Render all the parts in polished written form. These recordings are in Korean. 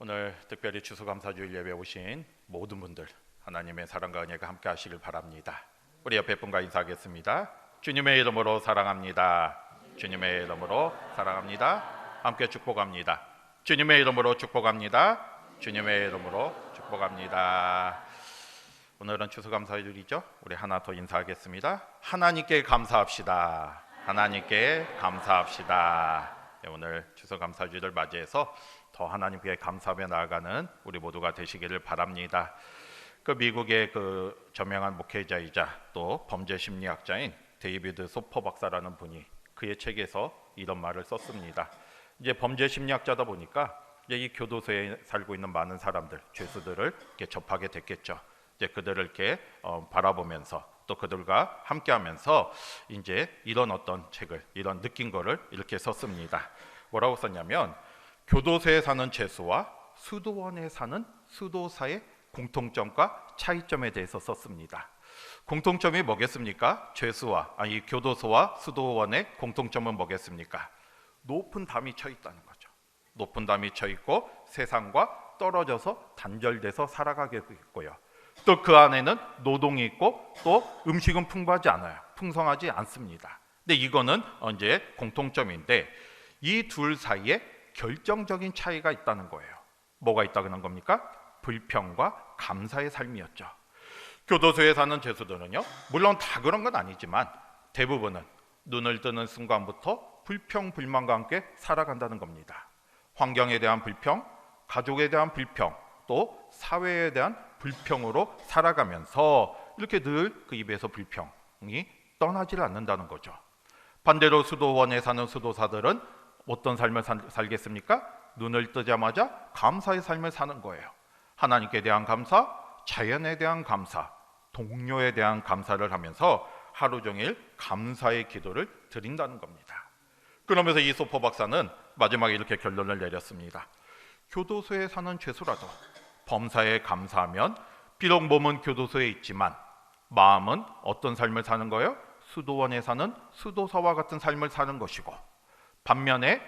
오늘 특별히 추수감사주일 예배 오신 모든 분들 하나님의 사랑과 은혜가 함께 하시길 바랍니다. 우리 옆에 분과 인사하겠습니다. 주님의 이름으로 사랑합니다. 주님의 이름으로 사랑합니다. 함께 축복합니다. 주님의 이름으로 축복합니다. 주님의 이름으로 축복합니다. 오늘은 추수감사주일이죠. 우리 하나 더 인사하겠습니다. 하나님께 감사합시다. 하나님께 감사합시다. 네, 오늘 추수감사주일을 맞이해서 더 하나님께 감사하며 나아가는 우리 모두가 되시기를 바랍니다. 그 미국의 그 저명한 목회자이자 또 범죄 심리학자인 데이비드 소퍼 박사라는 분이 그의 책에서 이런 말을 썼습니다. 이제 범죄 심리학자다 보니까 이제 이 교도소에 살고 있는 많은 사람들, 죄수들을 이렇게 접하게 됐겠죠. 이제 그들을 이렇게 바라보면서 또 그들과 함께하면서 이제 이런 어떤 책을 이런 느낀 거를 이렇게 썼습니다. 뭐라고 썼냐면 교도소에 사는 죄수와 수도원에 사는 수도사의 공통점과 차이점에 대해서 썼습니다. 공통점이 뭐겠습니까? 죄수와 교도소와 수도원의 공통점은 뭐겠습니까? 높은 담이 쳐 있다는 거죠. 높은 담이 쳐 있고 세상과 떨어져서 단절돼서 살아가게 있고요. 또 그 안에는 노동이 있고 또 음식은 풍부하지 않아요. 풍성하지 않습니다. 근데 이거는 이제 공통점인데 이 둘 사이에 결정적인 차이가 있다는 거예요. 뭐가 있다는 겁니까? 불평과 감사의 삶이었죠. 교도소에 사는 죄수들은요, 물론 다 그런 건 아니지만 대부분은 눈을 뜨는 순간부터 불평, 불만과 함께 살아간다는 겁니다. 환경에 대한 불평, 가족에 대한 불평, 또 사회에 대한 불평으로 살아가면서 이렇게 늘 그 입에서 불평이 떠나질 않는다는 거죠. 반대로 수도원에 사는 수도사들은 어떤 삶을 살겠습니까? 눈을 뜨자마자 감사의 삶을 사는 거예요. 하나님께 대한 감사, 자연에 대한 감사, 동료에 대한 감사를 하면서 하루 종일 감사의 기도를 드린다는 겁니다. 그러면서 이 소퍼 박사는 마지막에 이렇게 결론을 내렸습니다. 교도소에 사는 죄수라도 범사에 감사하면 비록 몸은 교도소에 있지만 마음은 어떤 삶을 사는 거예요? 수도원에 사는 수도사와 같은 삶을 사는 것이고, 반면에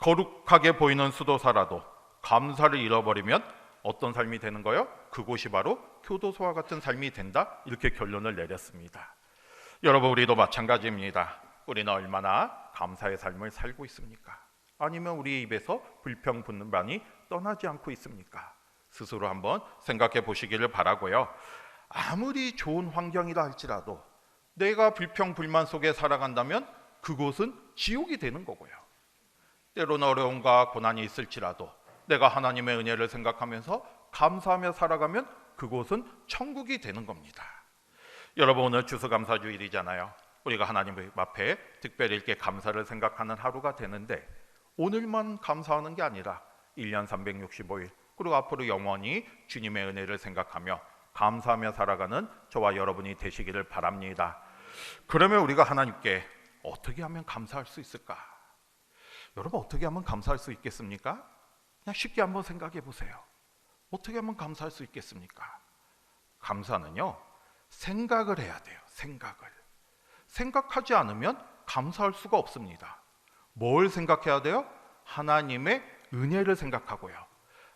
거룩하게 보이는 수도사라도 감사를 잃어버리면 어떤 삶이 되는 거예요? 그곳이 바로 교도소와 같은 삶이 된다. 이렇게 결론을 내렸습니다. 여러분, 우리도 마찬가지입니다. 우리는 얼마나 감사의 삶을 살고 있습니까? 아니면 우리 입에서 불평 분만이 떠나지 않고 있습니까? 스스로 한번 생각해 보시기를 바라고요. 아무리 좋은 환경이라 할지라도 내가 불평 불만 속에 살아간다면 그곳은 지옥이 되는 거고요. 때로는 어려움과 고난이 있을지라도 내가 하나님의 은혜를 생각하면서 감사하며 살아가면 그곳은 천국이 되는 겁니다. 여러분, 오늘 추수감사주일이잖아요. 우리가 하나님 앞에 특별히 이렇게 감사를 생각하는 하루가 되는데, 오늘만 감사하는 게 아니라 1년 365일 그리고 앞으로 영원히 주님의 은혜를 생각하며 감사하며 살아가는 저와 여러분이 되시기를 바랍니다. 그러면 우리가 하나님께 어떻게 하면 감사할 수 있을까? 여러분, 어떻게 하면 감사할 수 있겠습니까? 그냥 쉽게 한번 생각해 보세요. 어떻게 하면 감사할 수 있겠습니까? 감사는요, 생각을 해야 돼요. 생각하지 않으면 감사할 수가 없습니다. 뭘 생각해야 돼요? 하나님의 은혜를 생각하고요.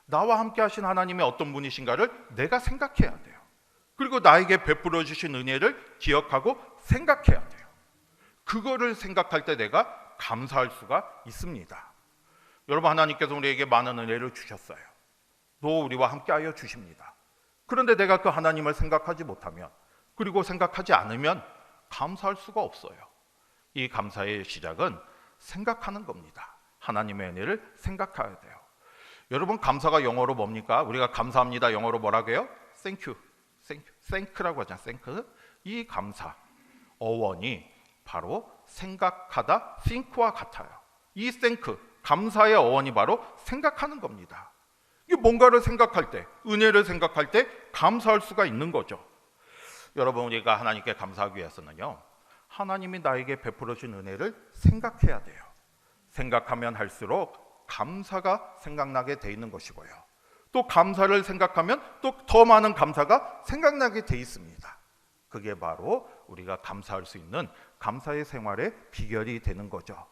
나와 함께 하신 하나님의 어떤 분이신가를 내가 생각해야 돼요. 그리고 나에게 베풀어 주신 은혜를 기억하고 생각해야 돼요. 그거를 생각할 때 내가 감사할 수가 있습니다. 여러분, 하나님께서 우리에게 많은 은혜를 주셨어요. 또 우리와 함께하여 주십니다. 그런데 내가 그 하나님을 생각하지 못하면, 그리고 생각하지 않으면 감사할 수가 없어요. 이 감사의 시작은 생각하는 겁니다. 하나님의 은혜를 생각해야 돼요. 여러분, 감사가 영어로 뭡니까? 우리가 감사합니다 영어로 뭐라고 해요? thank라고 하잖아요. thank. 이 감사 어원이 바로 생각하다, think와 같아요. 이 thank, 감사의 어원이 바로 생각하는 겁니다. 이게 뭔가를 생각할 때, 은혜를 생각할 때 감사할 수가 있는 거죠. 여러분, 우리가 하나님께 감사하기 위해서는요, 하나님이 나에게 베풀어 주신 은혜를 생각해야 돼요. 생각하면 할수록 감사가 생각나게 돼 있는 것이고요. 또 감사를 생각하면 또 더 많은 감사가 생각나게 돼 있습니다. 그게 바로 우리가 감사할 수 있는 감사의 생활의 비결이 되는 거죠.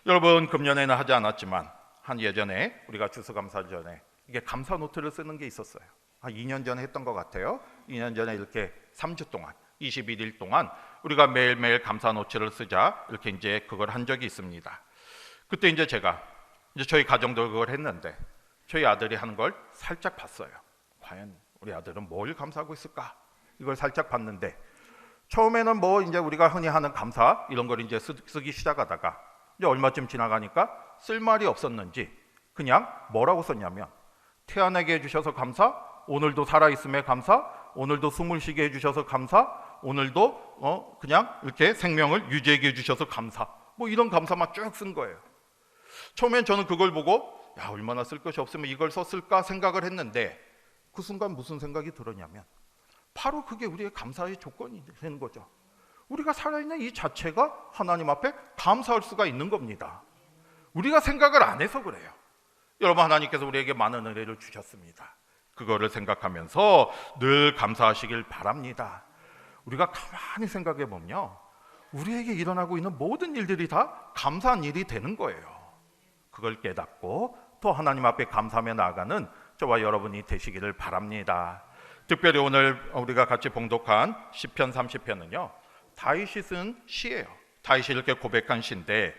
여러분, 금년에는 하지 않았지만 한 예전에 우리가 추수감사 전에 이게 감사 노트를 쓰는 게 있었어요. 한 2년 전에 했던 것 같아요. 2년 전에 이렇게 3주 동안 21일 동안 우리가 매일매일 감사 노트를 쓰자 이렇게 이제 그걸 한 적이 있습니다. 그때 이제 제가 저희 가정도 그걸 했는데 저희 아들이 하는 걸 살짝 봤어요. 과연 우리 아들은 뭘 감사하고 있을까? 이걸 살짝 봤는데 처음에는 뭐 이제 우리가 흔히 하는 감사 이런 걸 이제 쓰기 시작하다가 이제 얼마쯤 지나가니까 쓸 말이 없었는지 그냥 뭐라고 썼냐면 태어나게 해주셔서 감사, 오늘도 살아있음에 감사, 오늘도 숨을 쉬게 해주셔서 감사, 오늘도 그냥 이렇게 생명을 유지하게 해주셔서 감사, 뭐 이런 감사만 쭉 쓴 거예요. 처음엔 저는 그걸 보고 야 얼마나 쓸 것이 없으면 이걸 썼을까 생각을 했는데 그 순간 무슨 생각이 들었냐면 바로 그게 우리의 감사의 조건이 되는 거죠. 우리가 살아있는 이 자체가 하나님 앞에 감사할 수가 있는 겁니다. 우리가 생각을 안 해서 그래요. 여러분, 하나님께서 우리에게 많은 은혜를 주셨습니다. 그거를 생각하면서 늘 감사하시길 바랍니다. 우리가 가만히 생각해 보면요, 우리에게 일어나고 있는 모든 일들이 다 감사한 일이 되는 거예요. 그걸 깨닫고 또 하나님 앞에 감사하며 나아가는 저와 여러분이 되시기를 바랍니다. 특별히 오늘 우리가 같이 봉독한 시편 30편은요 다윗이 쓴 시예요. 다윗이 이렇게 고백한 시인데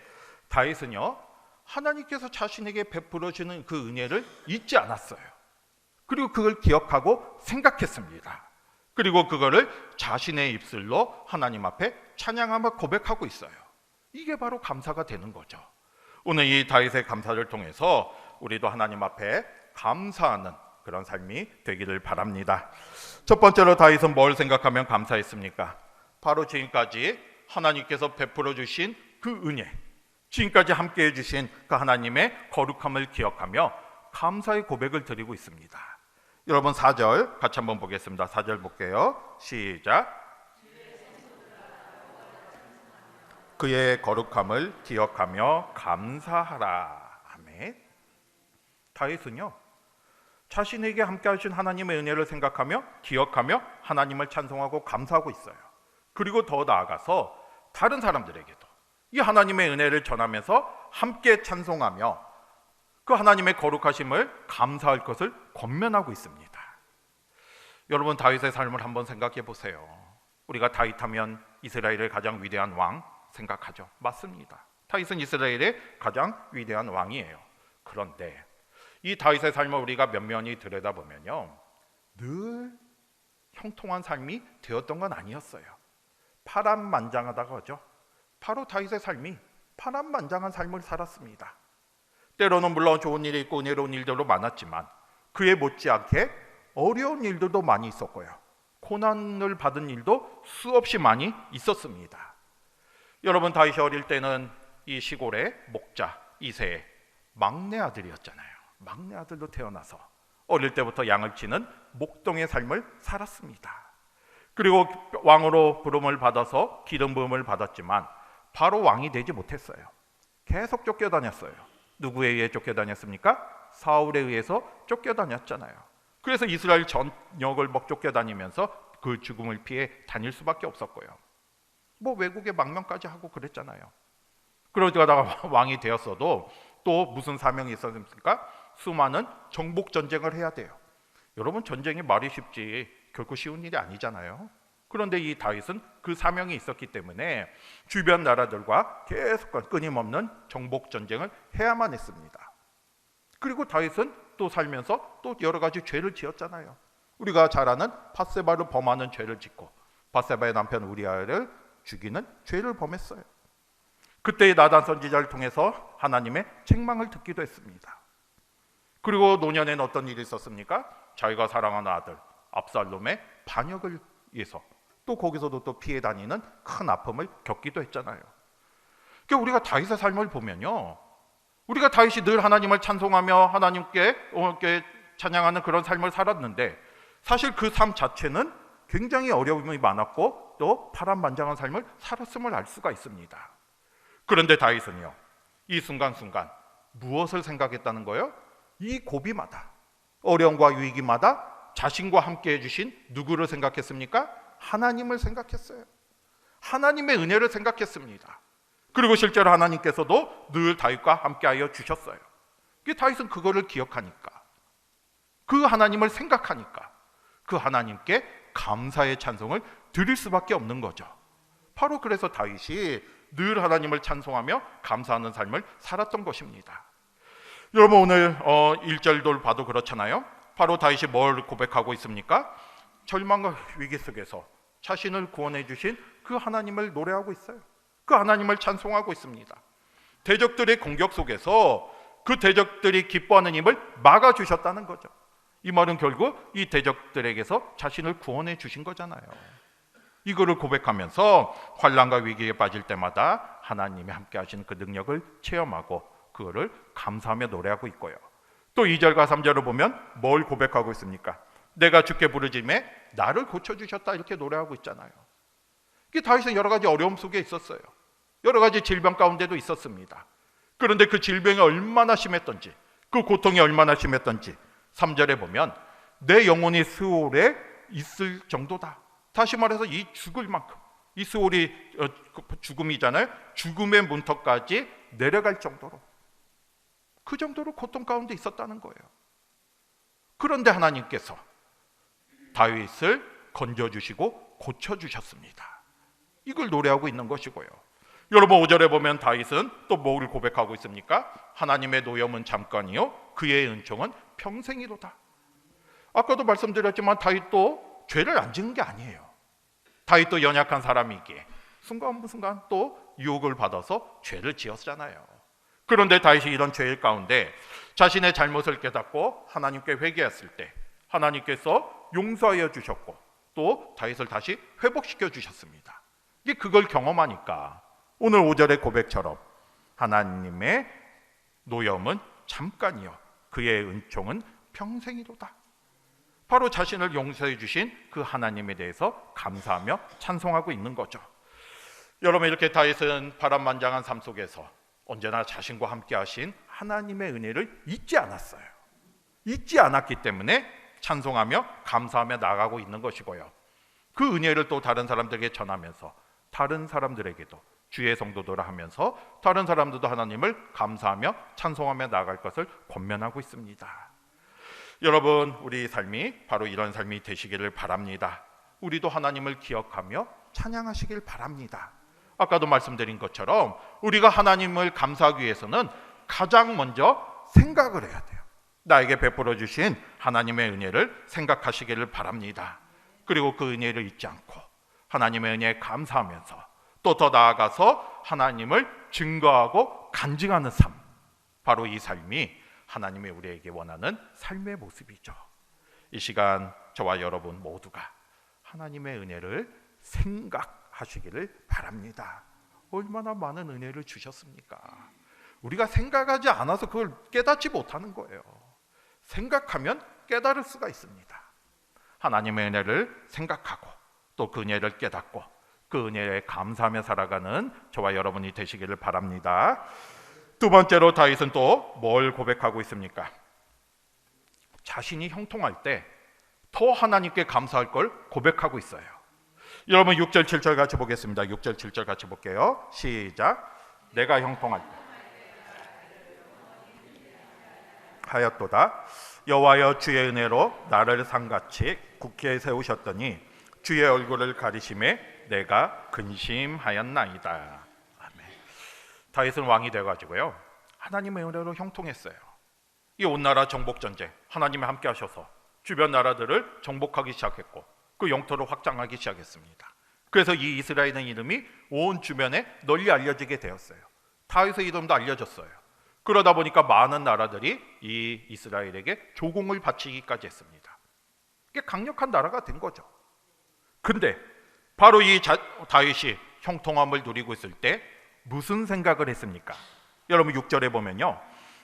다윗은요 하나님께서 자신에게 베풀어 주는 그 은혜를 잊지 않았어요. 그리고 그걸 기억하고 생각했습니다. 그리고 그거를 자신의 입술로 하나님 앞에 찬양하며 고백하고 있어요. 이게 바로 감사가 되는 거죠. 오늘 이 다윗의 감사를 통해서 우리도 하나님 앞에 감사하는 그런 삶이 되기를 바랍니다. 첫 번째로 다윗은 뭘 생각하면 감사했습니까? 바로 지금까지 하나님께서 베풀어 주신 그 은혜, 지금까지 함께해 주신 그 하나님의 거룩함을 기억하며 감사의 고백을 드리고 있습니다. 여러분 4절 같이 한번 보겠습니다. 4절 볼게요. 시작. 그의 거룩함을 기억하며 감사하라. 아멘. 다윗은요 자신에게 함께 하신 하나님의 은혜를 생각하며 기억하며 하나님을 찬송하고 감사하고 있어요. 그리고 더 나아가서 다른 사람들에게도 이 하나님의 은혜를 전하면서 함께 찬송하며 그 하나님의 거룩하심을 감사할 것을 권면하고 있습니다. 여러분, 다윗의 삶을 한번 생각해 보세요. 우리가 다윗하면 이스라엘의 가장 위대한 왕 생각하죠. 맞습니다. 다윗은 이스라엘의 가장 위대한 왕이에요. 그런데 이 다윗의 삶을 우리가 면면히 들여다보면요 늘 형통한 삶이 되었던 건 아니었어요. 파란만장하다고 하죠. 바로 다윗의 삶이 파란만장한 삶을 살았습니다. 때로는 물론 좋은 일이 있고 은혜로운 일들도 많았지만 그에 못지않게 어려운 일들도 많이 있었고요. 고난을 받은 일도 수없이 많이 있었습니다. 여러분, 다윗이 어릴 때는 이 시골의 목자 이새의 막내 아들이었잖아요. 막내 아들로 태어나서 어릴 때부터 양을 치는 목동의 삶을 살았습니다. 그리고 왕으로 부름을 받아서 기름 부음을 받았지만 바로 왕이 되지 못했어요. 계속 쫓겨다녔어요. 누구에 의해 쫓겨다녔습니까? 사울에 의해서 쫓겨다녔잖아요. 그래서 이스라엘 전역을 막 쫓겨다니면서 그 죽음을 피해 다닐 수밖에 없었고요. 뭐 외국에 망명까지 하고 그랬잖아요. 그러다가 왕이 되었어도 또 무슨 사명이 있었습니까? 수많은 정복 전쟁을 해야 돼요. 여러분, 전쟁이 말이 쉽지 결코 쉬운 일이 아니잖아요. 그런데 이 다윗은 그 사명이 있었기 때문에 주변 나라들과 계속 끊임없는 정복 전쟁을 해야만 했습니다. 그리고 다윗은 또 살면서 또 여러 가지 죄를 지었잖아요. 우리가 잘 아는 밧세바를 범하는 죄를 짓고 밧세바의 남편 우리아를 죽이는 죄를 범했어요. 그때의 나단 선지자를 통해서 하나님의 책망을 듣기도 했습니다. 그리고 노년에는 어떤 일이 있었습니까? 자기가 사랑하는 아들 압살롬의 반역을 위해서 또 거기서도 또 피해 다니는 큰 아픔을 겪기도 했잖아요. 그러니까 우리가 다윗의 삶을 보면요, 우리가 다윗이 늘 하나님을 찬송하며 하나님께 찬양하는 그런 삶을 살았는데 사실 그 삶 자체는 굉장히 어려움이 많았고 또 파란만장한 삶을 살았음을 알 수가 있습니다. 그런데 다윗은요 이 순간순간 무엇을 생각했다는 거예요? 이 고비마다 어려움과 위기마다 자신과 함께 해주신 누구를 생각했습니까? 하나님을 생각했어요. 하나님의 은혜를 생각했습니다. 그리고 실제로 하나님께서도 늘 다윗과 함께하여 주셨어요. 다윗은 그거를 기억하니까 그 하나님을 생각하니까 그 하나님께 감사의 찬송을 드릴 수밖에 없는 거죠. 바로 그래서 다윗이 늘 하나님을 찬송하며 감사하는 삶을 살았던 것입니다. 여러분 오늘 1절도 봐도 그렇잖아요. 바로 다윗이 뭘 고백하고 있습니까? 절망과 위기 속에서 자신을 구원해 주신 그 하나님을 노래하고 있어요. 그 하나님을 찬송하고 있습니다. 대적들의 공격 속에서 그 대적들이 기뻐하는 힘을 막아주셨다는 거죠. 이 말은 결국 이 대적들에게서 자신을 구원해 주신 거잖아요. 이거를 고백하면서 환난과 위기에 빠질 때마다 하나님이 함께 하시는 그 능력을 체험하고 그거를 감사하며 노래하고 있고요. 또 2절과 3절을 보면 뭘 고백하고 있습니까? 내가 주께 부르짖음에 나를 고쳐주셨다 이렇게 노래하고 있잖아요. 이게 다윗은 여러 가지 어려움 속에 있었어요. 여러 가지 질병 가운데도 있었습니다. 그런데 그 질병이 얼마나 심했던지 그 고통이 얼마나 심했던지 3절에 보면 내 영혼이 스올에 있을 정도다. 다시 말해서 이 죽을 만큼 이 스올이 죽음이잖아요. 죽음의 문턱까지 내려갈 정도로 그 정도로 고통 가운데 있었다는 거예요. 그런데 하나님께서 다윗을 건져주시고 고쳐주셨습니다. 이걸 노래하고 있는 것이고요. 여러분 5절에 보면 다윗은 또 뭘 고백하고 있습니까? 하나님의 노염은 잠깐이요 그의 은총은 평생이로다. 아까도 말씀드렸지만 다윗도 죄를 안 지은 게 아니에요. 다윗도 연약한 사람이기에 순간 또 유혹을 받아서 죄를 지었잖아요. 그런데 다윗이 이런 죄일 가운데 자신의 잘못을 깨닫고 하나님께 회개했을 때 하나님께서 용서하여 주셨고 또 다윗을 다시 회복시켜 주셨습니다. 이게 그걸 경험하니까 오늘 5절의 고백처럼 하나님의 노염은 잠깐이요 그의 은총은 평생이로다. 바로 자신을 용서해 주신 그 하나님에 대해서 감사하며 찬송하고 있는 거죠. 여러분 이렇게 다윗은 파란만장한 삶 속에서 언제나 자신과 함께 하신 하나님의 은혜를 잊지 않았어요. 잊지 않았기 때문에 찬송하며 감사하며 나아가고 있는 것이고요. 그 은혜를 또 다른 사람들에게 전하면서 다른 사람들에게도 주의 성도들을 하면서 다른 사람들도 하나님을 감사하며 찬송하며 나아갈 것을 권면하고 있습니다. 여러분 우리 삶이 바로 이런 삶이 되시기를 바랍니다. 우리도 하나님을 기억하며 찬양하시길 바랍니다. 아까도 말씀드린 것처럼 우리가 하나님을 감사하기 위해서는 가장 먼저 생각을 해야 돼요. 나에게 베풀어 주신 하나님의 은혜를 생각하시기를 바랍니다. 그리고 그 은혜를 잊지 않고 하나님의 은혜에 감사하면서 또 더 나아가서 하나님을 증거하고 간증하는 삶, 바로 이 삶이 하나님의 우리에게 원하는 삶의 모습이죠. 이 시간 저와 여러분 모두가 하나님의 은혜를 생각하시기를 바랍니다. 얼마나 많은 은혜를 주셨습니까? 우리가 생각하지 않아서 그걸 깨닫지 못하는 거예요. 생각하면 깨달을 수가 있습니다. 하나님의 은혜를 생각하고 또 그 은혜를 깨닫고 그 은혜에 감사하며 살아가는 저와 여러분이 되시기를 바랍니다. 두 번째로 다윗은 또 뭘 고백하고 있습니까? 자신이 형통할 때 더 하나님께 감사할 걸 고백하고 있어요. 여러분 6절 7절 같이 보겠습니다. 6절 7절 같이 볼게요. 시작. 내가 형통할 때 하였도다. 여호와여 주의 은혜로 나를 상같이 굳게 세우셨더니 주의 얼굴을 가리심에 내가 근심하였나이다. 아멘. 다윗은 왕이 돼가지고요 하나님의 은혜로 형통했어요. 이 온 나라 정복 전쟁 하나님이 함께 하셔서 주변 나라들을 정복하기 시작했고 그 영토를 확장하기 시작했습니다. 그래서 이 이스라엘은 이름이 온 주변에 널리 알려지게 되었어요. 다윗의 이름도 알려졌어요. 그러다 보니까 많은 나라들이 이 이스라엘에게 조공을 바치기까지 했습니다. 이게 강력한 나라가 된 거죠. 근데 바로 이 다윗이 형통함을 누리고 있을 때 무슨 생각을 했습니까? 여러분 6절에 보면요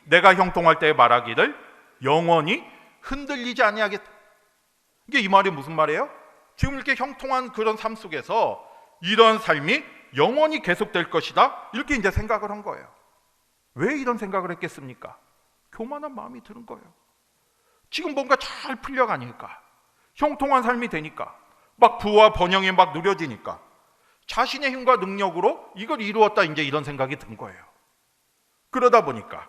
내가 형통할 때 말하기를 영원히 흔들리지 아니하겠다. 이게 이 말이 무슨 말이에요? 지금 이렇게 형통한 그런 삶 속에서 이런 삶이 영원히 계속될 것이다 이렇게 이제 생각을 한 거예요. 왜 이런 생각을 했겠습니까? 교만한 마음이 드는 거예요. 지금 뭔가 잘 풀려가니까 형통한 삶이 되니까 막 부와 번영이 막 누려지니까 자신의 힘과 능력으로 이걸 이루었다 이제 이런 생각이 든 거예요. 그러다 보니까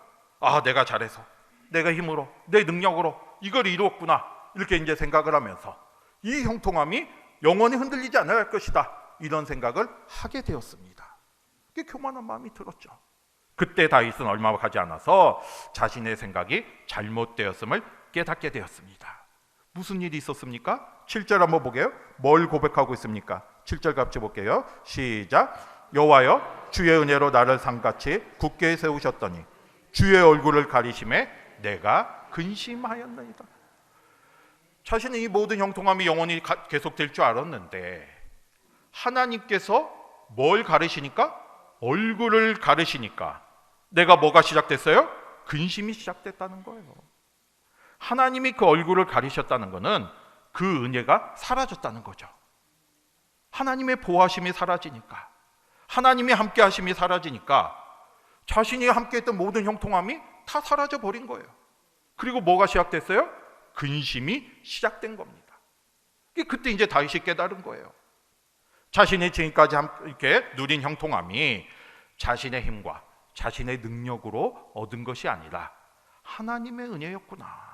내가 잘해서 내가 힘으로 내 능력으로 이걸 이루었구나 이렇게 이제 생각을 하면서 이 형통함이 영원히 흔들리지 않아야 할 것이다 이런 생각을 하게 되었습니다. 그게 교만한 마음이 들었죠. 그때 다윗은 얼마 가지 않아서 자신의 생각이 잘못되었음을 깨닫게 되었습니다. 무슨 일이 있었습니까? 7절 한번 보게요. 뭘 고백하고 있습니까? 7절 같이 볼게요. 시작. 여호와여 주의 은혜로 나를 상같이 굳게 세우셨더니 주의 얼굴을 가리심에 내가 근심하였나이다. 자신은 이 모든 형통함이 영원히 계속될 줄 알았는데 하나님께서 뭘 가르시니까? 얼굴을 가르시니까 내가 뭐가 시작됐어요? 근심이 시작됐다는 거예요. 하나님이 그 얼굴을 가리셨다는 것은 그 은혜가 사라졌다는 거죠. 하나님의 보호하심이 사라지니까, 하나님이 함께 하심이 사라지니까 자신이 함께 했던 모든 형통함이 다 사라져 버린 거예요. 그리고 뭐가 시작됐어요? 근심이 시작된 겁니다. 그때 이제 다윗이 깨달은 거예요. 자신이 지금까지 이렇게 누린 형통함이 자신의 힘과 자신의 능력으로 얻은 것이 아니라 하나님의 은혜였구나.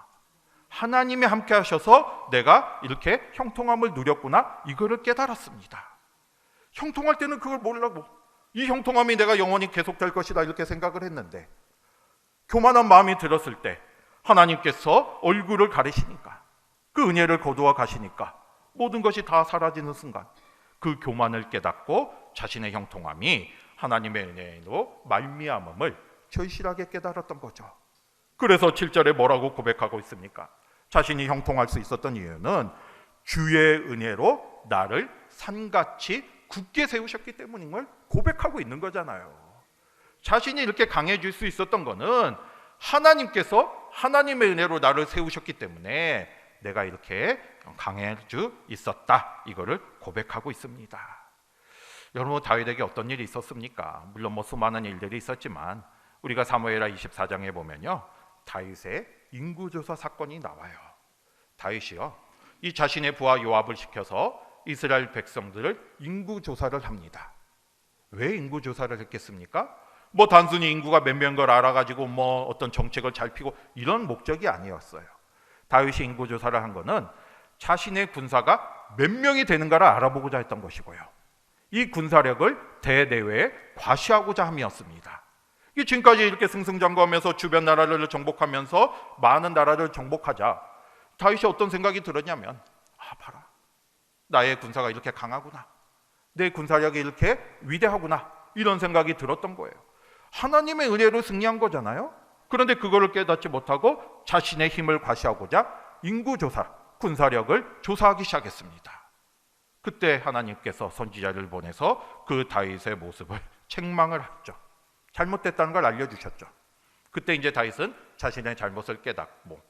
하나님이 함께 하셔서 내가 이렇게 형통함을 누렸구나. 이거를 깨달았습니다. 형통할 때는 그걸 모르고 이 형통함이 내가 영원히 계속될 것이다 이렇게 생각을 했는데 교만한 마음이 들었을 때 하나님께서 얼굴을 가리시니까 그 은혜를 거두어 가시니까 모든 것이 다 사라지는 순간 그 교만을 깨닫고 자신의 형통함이 하나님의 은혜로 말미암음을 절실하게 깨달았던 거죠. 그래서 7절에 뭐라고 고백하고 있습니까? 자신이 형통할 수 있었던 이유는 주의 은혜로 나를 산같이 굳게 세우셨기 때문임을 고백하고 있는 거잖아요. 자신이 이렇게 강해질 수 있었던 거는 하나님께서 하나님의 은혜로 나를 세우셨기 때문에 내가 이렇게 강해질 수 있었다. 이거를 고백하고 있습니다. 여러분, 다윗에게 어떤 일이 있었습니까? 물론 수많은 일들이 있었지만 우리가 사무엘하 24장에 보면요, 다윗의 인구조사 사건이 나와요. 다윗이요, 이 자신의 부하 요압을 시켜서 이스라엘 백성들을 인구조사를 합니다. 왜 인구조사를 했겠습니까? 단순히 인구가 몇 명인 걸 알아가지고 어떤 정책을 잘 피고 이런 목적이 아니었어요. 다윗이 인구조사를 한 거는 자신의 군사가 몇 명이 되는가를 알아보고자 했던 것이고요. 이 군사력을 대대회에 과시하고자 함이었습니다. 지금까지 이렇게 승승장구하면서 주변 나라를 정복하면서 많은 나라를 정복하자 다윗이 어떤 생각이 들었냐면, 봐라, 나의 군사가 이렇게 강하구나, 내 군사력이 이렇게 위대하구나, 이런 생각이 들었던 거예요. 하나님의 은혜로 승리한 거잖아요. 그런데 그거를 깨닫지 못하고 자신의 힘을 과시하고자 인구조사, 군사력을 조사하기 시작했습니다. 그때 하나님께서 선지자를 보내서 그 다윗의 모습을 책망을 했죠. 잘못됐다는 걸 알려주셨죠. 그때 이제 다윗은 자신의 잘못을 깨닫고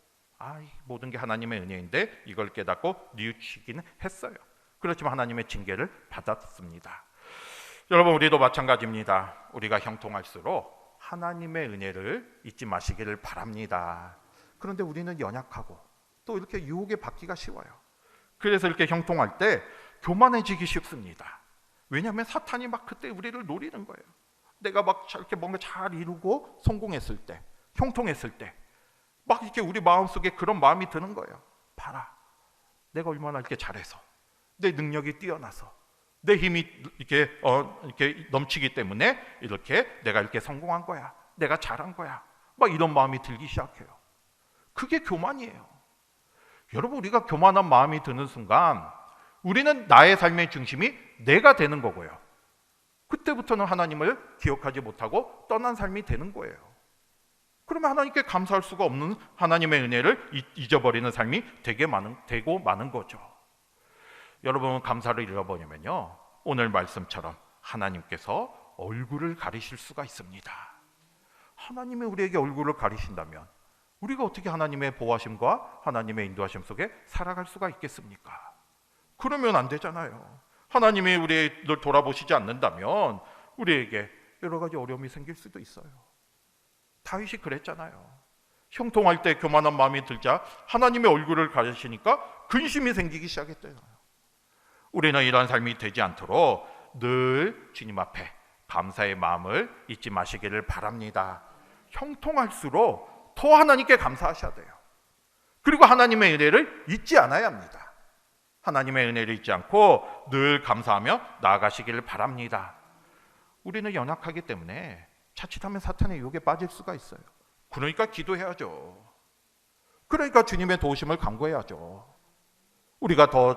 모든 게 하나님의 은혜인데 이걸 깨닫고 뉘우치기는 했어요. 그렇지만 하나님의 징계를 받았습니다. 여러분, 우리도 마찬가지입니다. 우리가 형통할수록 하나님의 은혜를 잊지 마시기를 바랍니다. 그런데 우리는 연약하고 또 이렇게 유혹에 받기가 쉬워요. 그래서 이렇게 형통할 때 교만해지기 쉽습니다. 왜냐하면 사탄이 그때 우리를 노리는 거예요. 내가 이렇게 뭔가 잘 이루고 성공했을 때, 형통했을 때 이렇게 우리 마음속에 그런 마음이 드는 거예요. 봐라, 내가 얼마나 이렇게 잘해서, 내 능력이 뛰어나서, 내 힘이 이렇게 넘치기 때문에 내가 이렇게 성공한 거야, 내가 잘한 거야, 이런 마음이 들기 시작해요. 그게 교만이에요. 여러분, 우리가 교만한 마음이 드는 순간 우리는 나의 삶의 중심이 내가 되는 거고요. 그때부터는 하나님을 기억하지 못하고 떠난 삶이 되는 거예요. 그러면 하나님께 감사할 수가 없는 하나님의 은혜를 잊어버리는 삶이 되고 마는 거죠. 여러분, 감사를 잃어버리면요, 오늘 말씀처럼 하나님께서 얼굴을 가리실 수가 있습니다. 하나님이 우리에게 얼굴을 가리신다면 우리가 어떻게 하나님의 보호하심과 하나님의 인도하심 속에 살아갈 수가 있겠습니까? 그러면 안 되잖아요. 하나님이 우리를 돌아보시지 않는다면 우리에게 여러 가지 어려움이 생길 수도 있어요. 다윗이 그랬잖아요. 형통할 때 교만한 마음이 들자 하나님의 얼굴을 가리시니까 근심이 생기기 시작했잖아요. 우리는 이런 삶이 되지 않도록 늘 주님 앞에 감사의 마음을 잊지 마시기를 바랍니다. 형통할수록 더 하나님께 감사하셔야 돼요. 그리고 하나님의 은혜를 잊지 않아야 합니다. 하나님의 은혜를 잊지 않고 늘 감사하며 나아가시기를 바랍니다. 우리는 연약하기 때문에 자칫하면 사탄의 유혹에 빠질 수가 있어요. 그러니까 기도해야죠. 그러니까 주님의 도우심을 간구해야죠. 우리가 더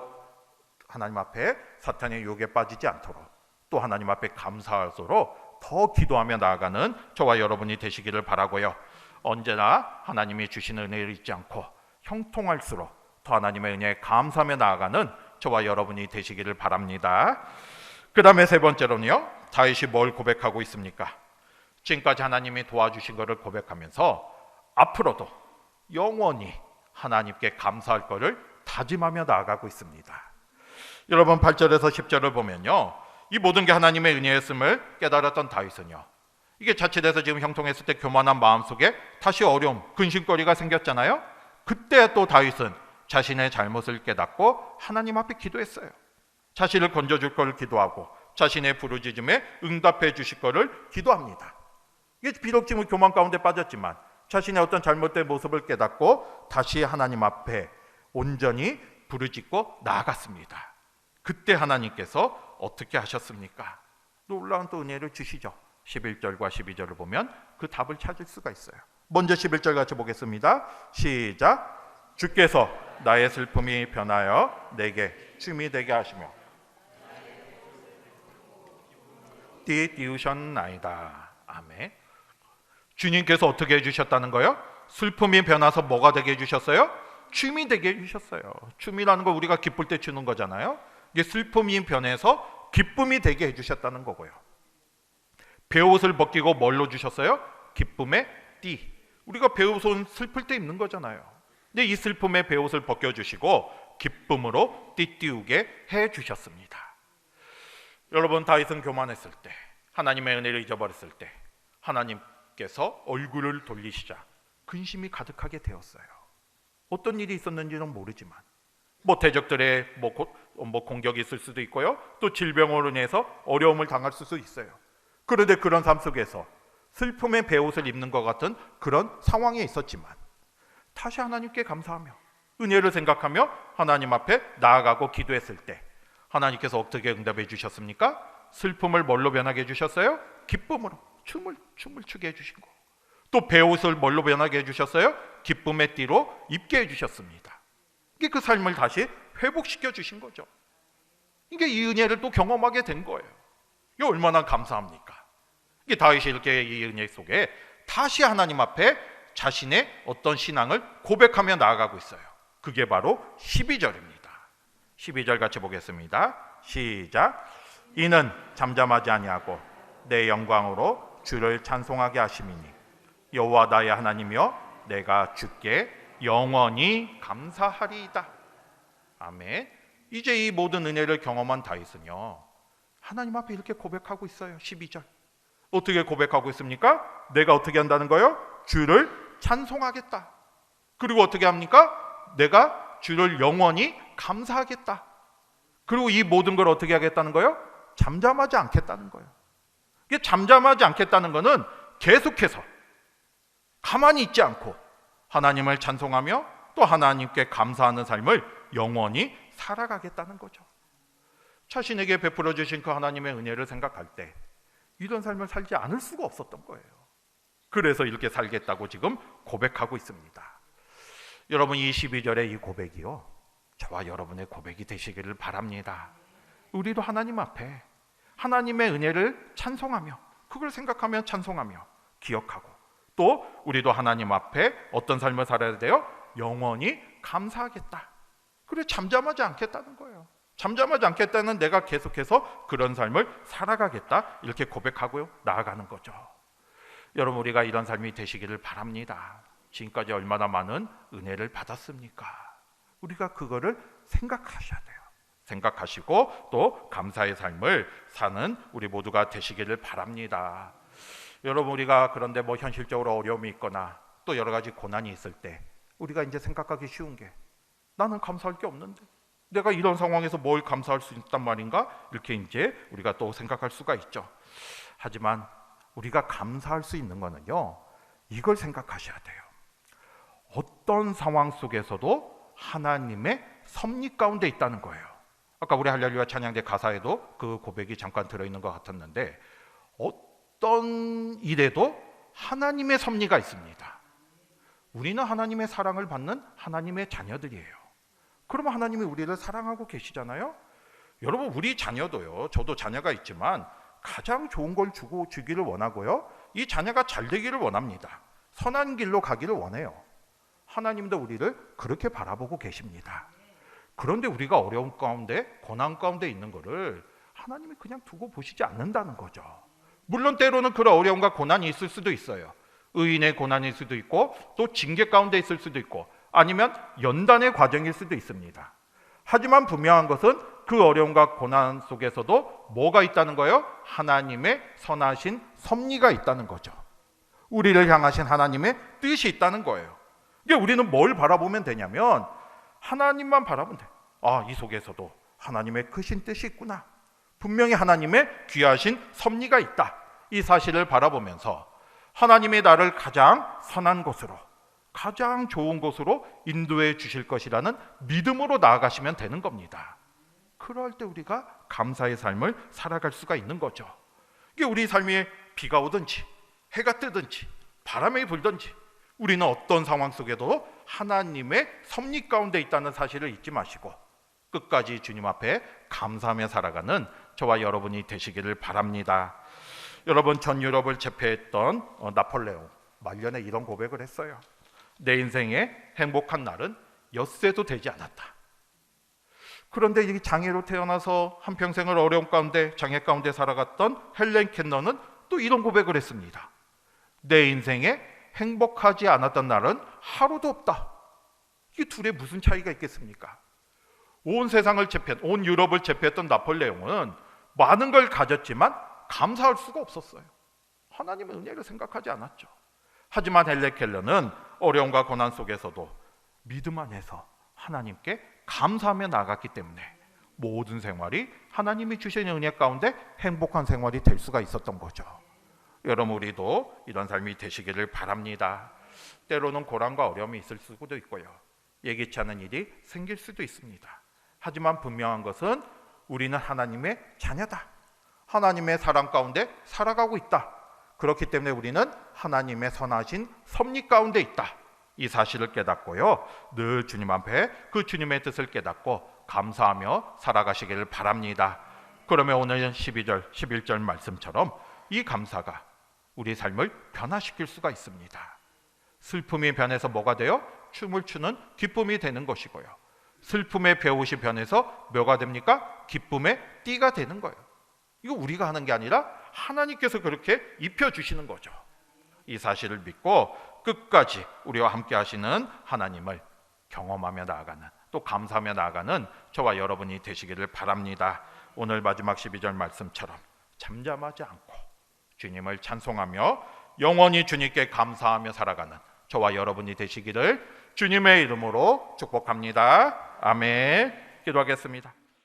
하나님 앞에 사탄의 유혹에 빠지지 않도록, 또 하나님 앞에 감사할수록 더 기도하며 나아가는 저와 여러분이 되시기를 바라고요. 언제나 하나님이 주시는 은혜를 잊지 않고 형통할수록 더 하나님의 은혜에 감사하며 나아가는 저와 여러분이 되시기를 바랍니다. 그 다음에 세 번째로는요, 다윗이 뭘 고백하고 있습니까? 지금까지 하나님이 도와주신 것을 고백하면서 앞으로도 영원히 하나님께 감사할 것을 다짐하며 나아가고 있습니다. 여러분 8절에서 10절을 보면요, 이 모든 게 하나님의 은혜였음을 깨달았던 다윗은요, 이게 자칫해서 지금 형통했을 때 교만한 마음속에 다시 어려움, 근심거리가 생겼잖아요. 그때 또 다윗은 자신의 잘못을 깨닫고 하나님 앞에 기도했어요. 자신을 건져줄 것을 기도하고 자신의 부르짖음에 응답해 주실 것을 기도합니다. 이게 비록 지금 교만 가운데 빠졌지만 자신의 어떤 잘못된 모습을 깨닫고 다시 하나님 앞에 온전히 부르짖고 나아갔습니다. 그때 하나님께서 어떻게 하셨습니까? 놀라운 또 은혜를 주시죠. 11절과 12절을 보면 그 답을 찾을 수가 있어요. 먼저 11절 같이 보겠습니다. 시작. 주께서 나의 슬픔이 변하여 내게 춤이 되게 하시며 띄우셨나이다. 아멘. 주님께서 어떻게 해주셨다는 거예요? 슬픔이 변해서 뭐가 되게 해주셨어요? 춤이 되게 해주셨어요. 춤이라는 거 우리가 기쁠 때 추는 거잖아요. 이게 슬픔이 변해서 기쁨이 되게 해주셨다는 거고요. 베옷을 벗기고 뭘로 주셨어요? 기쁨의 띠. 우리가 베옷은 슬플 때 입는 거잖아요. 근데 이 슬픔의 베옷을 벗겨주시고 기쁨으로 띠띠우게 해주셨습니다. 여러분, 다윗은 교만했을 때, 하나님의 은혜를 잊어버렸을 때 하나님께서 얼굴을 돌리시자 근심이 가득하게 되었어요. 어떤 일이 있었는지는 모르지만 대적들의 공격이 있을 수도 있고요, 또 질병으로 인해서 어려움을 당할 수도 있어요. 그런데 그런 삶 속에서 슬픔의 베옷을 입는 것 같은 그런 상황에 있었지만 다시 하나님께 감사하며 은혜를 생각하며 하나님 앞에 나아가고 기도했을 때 하나님께서 어떻게 응답해 주셨습니까? 슬픔을 뭘로 변하게 해주셨어요? 기쁨으로 춤을 추게 해주신 거. 또 베옷을 뭘로 변하게 해주셨어요? 기쁨의 띠로 입게 해주셨습니다. 이게 그 삶을 다시 회복시켜 주신 거죠. 이게 이 은혜를 또 경험하게 된 거예요. 이게 얼마나 감사합니까? 이게 다윗이 이렇게 이 은혜 속에 다시 하나님 앞에 자신의 어떤 신앙을 고백하며 나아가고 있어요. 그게 바로 12절입니다. 12절 같이 보겠습니다. 시작. 이는 잠잠하지 아니하고 내 영광으로 주를 찬송하게 하심이니 여호와 나의 하나님이여 내가 주께 영원히 감사하리이다. 아멘. 이제 이 모든 은혜를 경험한 다윗은요, 하나님 앞에 이렇게 고백하고 있어요. 12절 어떻게 고백하고 있습니까? 내가 어떻게 한다는 거예요? 주를 찬송하겠다. 그리고 어떻게 합니까? 내가 주를 영원히 감사하겠다. 그리고 이 모든 걸 어떻게 하겠다는 거예요? 잠잠하지 않겠다는 거예요. 이게 잠잠하지 않겠다는 거는 계속해서 가만히 있지 않고 하나님을 찬송하며 또 하나님께 감사하는 삶을 영원히 살아가겠다는 거죠. 자신에게 베풀어 주신 그 하나님의 은혜를 생각할 때 이런 삶을 살지 않을 수가 없었던 거예요. 그래서 이렇게 살겠다고 지금 고백하고 있습니다. 여러분, 이 12절의 이 고백이요, 저와 여러분의 고백이 되시기를 바랍니다. 우리도 하나님 앞에 하나님의 은혜를 찬송하며 그걸 생각하며 찬송하며 기억하고 또 우리도 하나님 앞에 어떤 삶을 살아야 돼요? 영원히 감사하겠다. 그래, 잠잠하지 않겠다는 거예요. 잠잠하지 않겠다는 내가 계속해서 그런 삶을 살아가겠다, 이렇게 고백하고 나아가는 거죠. 여러분, 우리가 이런 삶이 되시기를 바랍니다. 지금까지 얼마나 많은 은혜를 받았습니까? 우리가 그거를 생각하셔야 돼요. 생각하시고 또 감사의 삶을 사는 우리 모두가 되시기를 바랍니다. 여러분, 우리가 그런데 현실적으로 어려움이 있거나 또 여러 가지 고난이 있을 때 우리가 이제 생각하기 쉬운 게, 나는 감사할 게 없는데 내가 이런 상황에서 뭘 감사할 수 있단 말인가? 이렇게 이제 우리가 또 생각할 수가 있죠. 하지만 우리가 감사할 수 있는 거는요, 이걸 생각하셔야 돼요. 어떤 상황 속에서도 하나님의 섭리 가운데 있다는 거예요. 아까 우리 할렐루야 찬양대 가사에도 그 고백이 잠깐 들어있는 것 같았는데, 어떤 일에도 하나님의 섭리가 있습니다. 우리는 하나님의 사랑을 받는 하나님의 자녀들이에요. 그러면 하나님이 우리를 사랑하고 계시잖아요. 여러분, 우리 자녀도요, 저도 자녀가 있지만 가장 좋은 걸 주기를 원하고요, 이 자녀가 잘 되기를 원합니다. 선한 길로 가기를 원해요. 하나님도 우리를 그렇게 바라보고 계십니다. 그런데 우리가 어려운 가운데, 고난 가운데 있는 거를 하나님이 그냥 두고 보시지 않는다는 거죠. 물론 때로는 그런 어려움과 고난이 있을 수도 있어요. 의인의 고난일 수도 있고, 또 징계 가운데 있을 수도 있고, 아니면 연단의 과정일 수도 있습니다. 하지만 분명한 것은 그 어려움과 고난 속에서도 뭐가 있다는 거예요? 하나님의 선하신 섭리가 있다는 거죠. 우리를 향하신 하나님의 뜻이 있다는 거예요. 이게 우리는 뭘 바라보면 되냐면 하나님만 바라보면 돼. 아, 이 속에서도 하나님의 크신 뜻이 있구나. 분명히 하나님의 귀하신 섭리가 있다. 이 사실을 바라보면서 하나님이 나를 가장 선한 곳으로, 가장 좋은 곳으로 인도해 주실 것이라는 믿음으로 나아가시면 되는 겁니다. 그럴 때 우리가 감사의 삶을 살아갈 수가 있는 거죠. 이게 우리 삶에 비가 오든지 해가 뜨든지 바람이 불든지 우리는 어떤 상황 속에도 하나님의 섭리 가운데 있다는 사실을 잊지 마시고 끝까지 주님 앞에 감사하며 살아가는 저와 여러분이 되시기를 바랍니다. 여러분, 전 유럽을 제패했던 나폴레옹 말년에 이런 고백을 했어요. 내 인생의 행복한 날은 엿새도 되지 않았다. 그런데 이 장애로 태어나서 한평생을 어려움 가운데, 장애 가운데 살아갔던 헬렌 켈러는 또 이런 고백을 했습니다. 내 인생에 행복하지 않았던 날은 하루도 없다. 이 둘에 무슨 차이가 있겠습니까? 온 세상을 온 유럽을 제패했던 나폴레옹은 많은 걸 가졌지만 감사할 수가 없었어요. 하나님의 은혜를 생각하지 않았죠. 하지만 헬렌 켈러는 어려움과 고난 속에서도 믿음 안에서 하나님께 감사하며 나아갔기 때문에 모든 생활이 하나님이 주신 은혜 가운데 행복한 생활이 될 수가 있었던 거죠. 여러분, 우리도 이런 삶이 되시기를 바랍니다. 때로는 고난과 어려움이 있을 수도 있고요, 예기치 않은 일이 생길 수도 있습니다. 하지만 분명한 것은 우리는 하나님의 자녀다. 하나님의 사랑 가운데 살아가고 있다. 그렇기 때문에 우리는 하나님의 선하신 섭리 가운데 있다. 이 사실을 깨닫고요, 늘 주님 앞에 그 주님의 뜻을 깨닫고 감사하며 살아가시기를 바랍니다. 그러면 오늘 12절, 11절 말씀처럼 이 감사가 우리 삶을 변화시킬 수가 있습니다. 슬픔이 변해서 뭐가 돼요? 춤을 추는 기쁨이 되는 것이고요, 슬픔의 배옷이 변해서 뭐가 됩니까? 기쁨의 띠가 되는 거예요. 이거 우리가 하는 게 아니라 하나님께서 그렇게 입혀주시는 거죠. 이 사실을 믿고 끝까지 우리와 함께 하시는 하나님을 경험하며 나아가는, 또 감사하며 나아가는 저와 여러분이 되시기를 바랍니다. 오늘 마지막 12절 말씀처럼 잠잠하지 않고 주님을 찬송하며 영원히 주님께 감사하며 살아가는 저와 여러분이 되시기를 주님의 이름으로 축복합니다. 아멘. 기도하겠습니다.